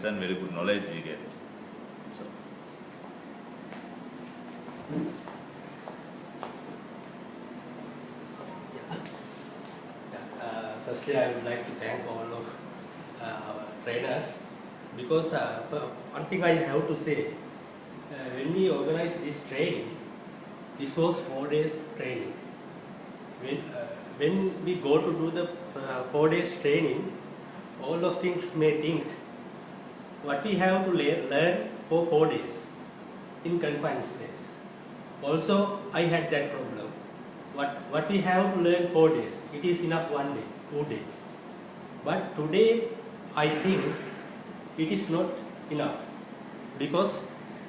experience and very good knowledge we get. So. Firstly, I would like to thank all of our trainers, because one thing I have to say, when we organized this training, this was 4 days training. When we go to do the 4 days training, all of things may think what we have to learn for 4 days in confined space. Also, I had that problem. What we have to learn 4 days, it is enough 1 day, 2 days. But today, I think it is not enough, because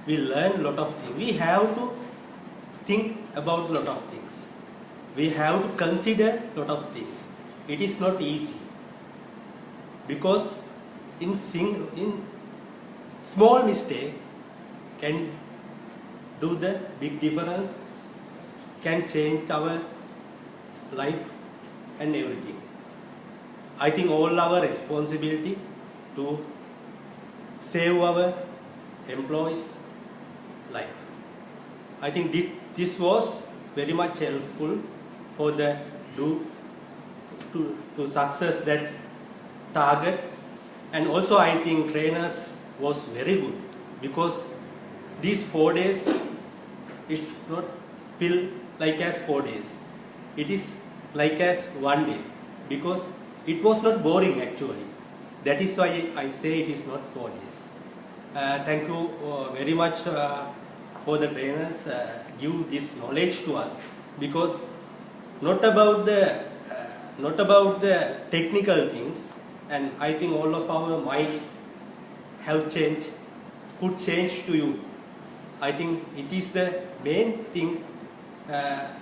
we learn a lot of things. We have to think about a lot of things. We have to consider a lot of things. It is not easy, because in small mistake can do the big difference, can change our life and everything. I think all our responsibility to save our employees' life. I think this was very much helpful for the to success that target. And also I think trainers was very good, because these 4 days is not feel like as 4 days. It is like as 1 day, because it was not boring actually. That is why I say it is not 4 days. Thank you very much for the trainers give this knowledge to us, because not about the technical things, and I think all of our mind have changed, could change to you. I think it is the main thing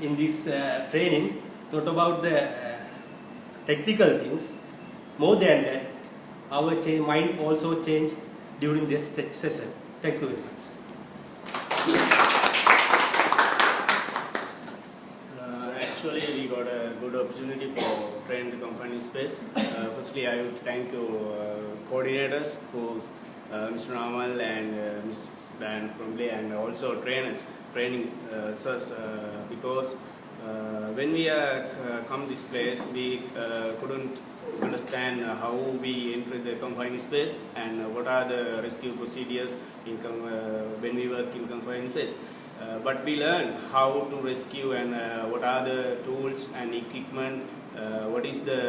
in this training, not about the technical things. More than that, our mind also changed during this session. Thank you very much. Actually, we got a good opportunity for train the confined space. Firstly, I would thank you coordinators, who's Mr. Ramal and Mrs. Dan Crumley, and also trainers training us, because when we come this place, we couldn't understand how we enter the confined space and what are the rescue procedures in when we work in confined space. But we learn how to rescue and what are the tools and equipment, what is the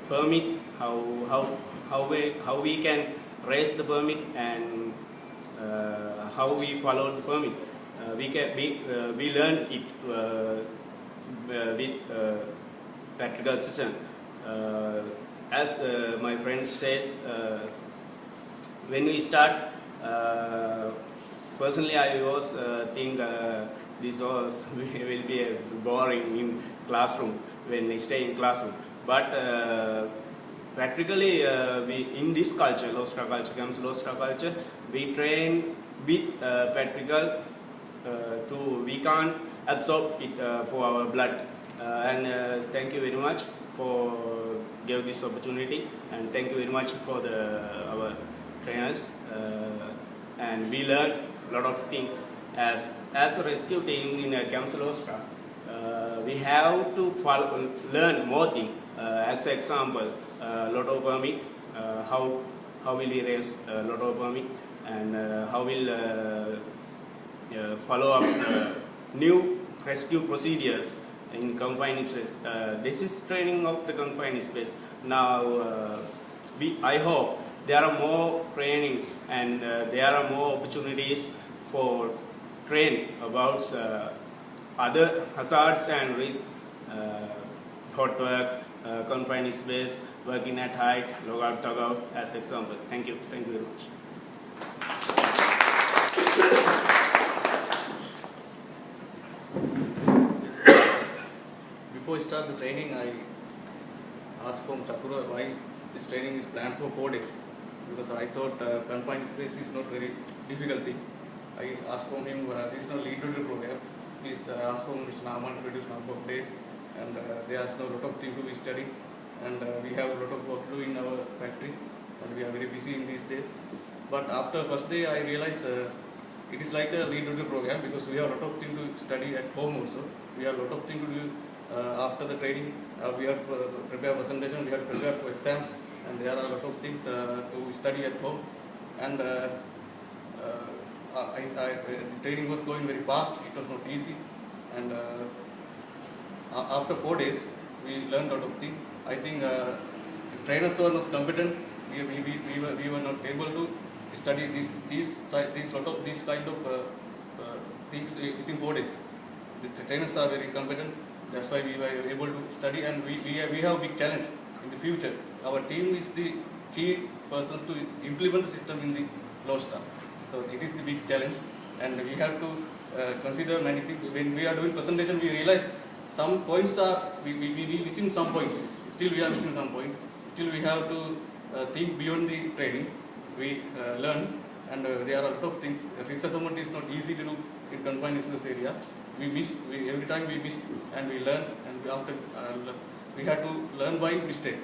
permit, how we can raise the permit, and how we follow the permit. We learn it with practical session. As my friend says, when we start, personally I was think this was will be boring in classroom when we stay in classroom. But practically, we in this culture, Lostra culture, comes Lostra culture, we train with practical we can't absorb it for our blood. And thank you very much for give this opportunity, and thank you very much for our trainers. And we learn a lot of things as a rescue team in Camps Lostra. We have to learn more things. As an example, lotto permit, how will we raise lotto permit, and how will follow up new rescue procedures in confined space. This is training of the confined space. Now, I hope there are more trainings and there are more opportunities for train about other hazards and risks, hot work, confined space, working at height, logout, tagout, as example. Thank you. Thank you very much. Before we start the training, I asked from Chatura why this training is planned for 4 days, because I thought confined space is not very difficult thing. I asked from him, this is not lead to the program. Please ask from Mr. Naman to reduce number of days, and they asked a lot of things to be studied, and we have a lot of work to do in our factory, and we are very busy in these days. But after first day, I realized it is like a lead-to program because we have a lot of things to study at home also. We have a lot of things to do after the training. We have to prepare presentation, we have to prepare for exams, and there are a lot of things to study at home. And the training was going very fast. It was not easy. And after 4 days, we learned a lot of things. I think if trainers were not competent, we were not able to study these kind of things within 4 days. The trainers are very competent. That's why we were able to study, and we have a big challenge in the future. Our team is the key persons to implement the system in the Lodestar. So it is the big challenge, and we have to consider many things. When we are doing presentation, we realize some points are we missing some points. Still we are missing some points. Still we have to think beyond the training. We learn, and there are a lot of things. Risk assessment is not easy to do in confined business area. We miss every time we miss, and we learn, and after we have to learn by mistake.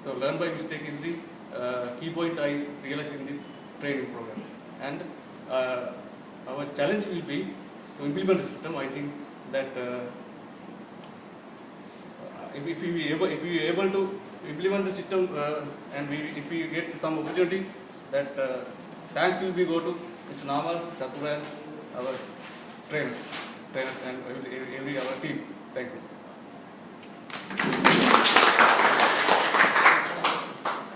So learn by mistake is the key point I realized in this training program. And our challenge will be to implement the system. I think that if we are able to implement the system and if we get some opportunity, that thanks will be go to Mr. Namal, Chatura, and our trainers and every our team. Thank you.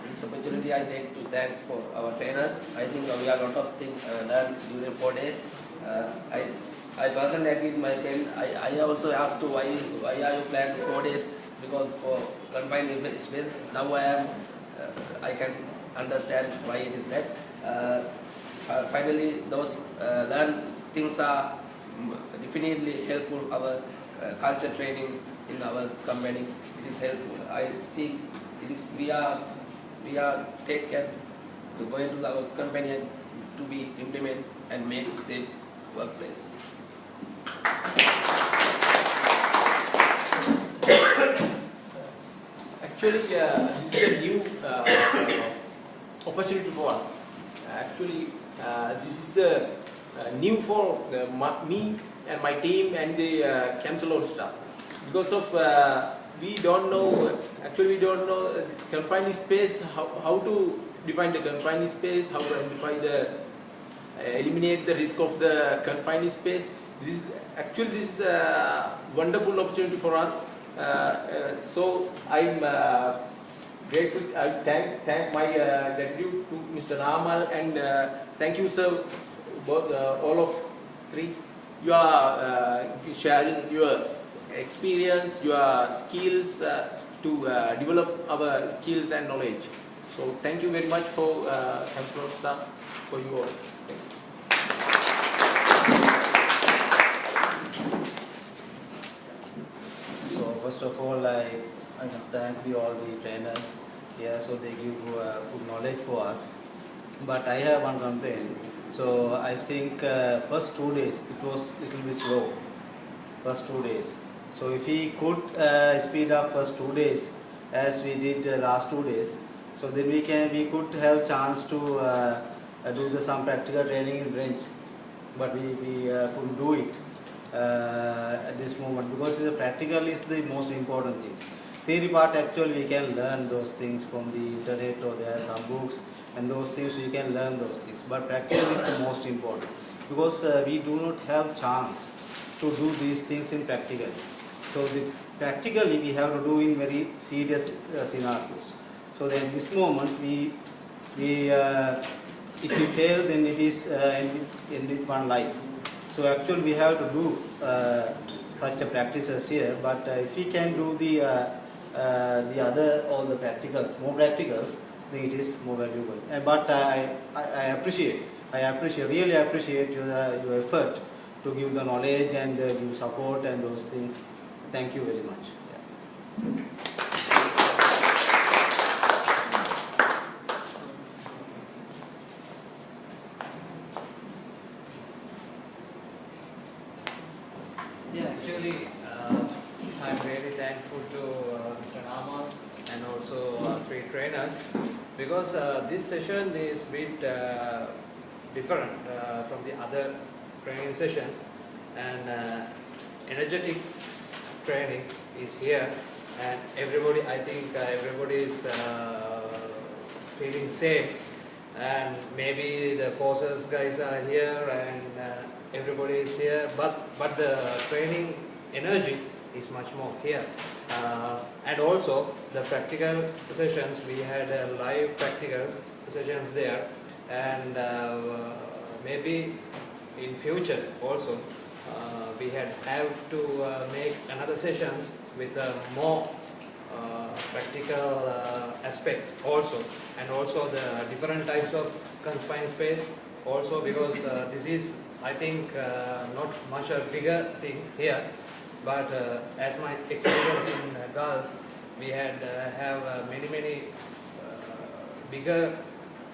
This opportunity I take to thanks for our trainers. I think we have a lot of things done during 4 days. I personally agree with my friend. I also asked to why are you planned 4 days, because for confined space. Now I can understand why it is that. Finally, those learned things are definitely helpful. Our culture training in our company, it is helpful. I think it is we are taken going to our company to be implement and make safe workplace. Actually, this is a new opportunity for us. Actually, this is the new for me and my team and the Camps Lodestar. Because of we don't know confined space, how to define the confined space, how to identify eliminate the risk of the confined space. This is a wonderful opportunity for us. So I'm grateful. I thank my gratitude to Mr. Namal, and thank you, sir, both all of three. You are sharing your experience, your skills to develop our skills and knowledge. So thank you very much for Camps Lodestar, for you all. Thank you. So first of all, I must thank all the trainers here, so they give good knowledge for us. But I have one complaint. So I think first 2 days it was little bit slow. First 2 days. So if we could speed up first 2 days as we did last 2 days, so then we could have chance to do some practical training in French. But we couldn't do it at this moment, because the practical is the most important thing. Theory part, actually we can learn those things from the internet, or there are some books, and those things we can learn those things. But practical is the most important, because we do not have chance to do these things in practical. So practically we have to do in very serious scenarios. So then this moment if we fail, then it is end with one life. So actually we have to do such a practices here. But if we can do the other, all the practicals, more practicals, then it is more valuable. But I really appreciate your effort to give the knowledge and give support and those things. Thank you very much. Yeah. Yeah, actually, I'm really thankful to Mr. Namal and also 3 trainers because this session is a bit different from the other training sessions, and energetic training is here, and everybody, I think everybody is feeling safe, and maybe the forces guys are here and everybody is here, but the training energy is much more here. And also the practical sessions, we had live practical sessions there, and maybe in future also we have to make another sessions with more practical aspects also, and also the different types of confined space also, because this is, I think, not much bigger things here, but as my experience in Gulf, we had have many bigger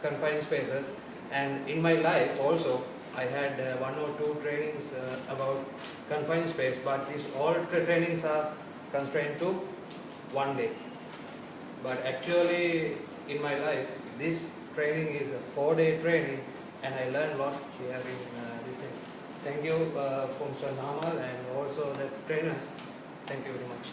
confined spaces, and in my life also I had 1 or 2 trainings about confined space, but these all trainings are constrained to 1 day. But actually in my life this training is a 4-day training, and I learned a lot here in this thing. Thank you from Mr. Namal and also the trainers. Thank you very much.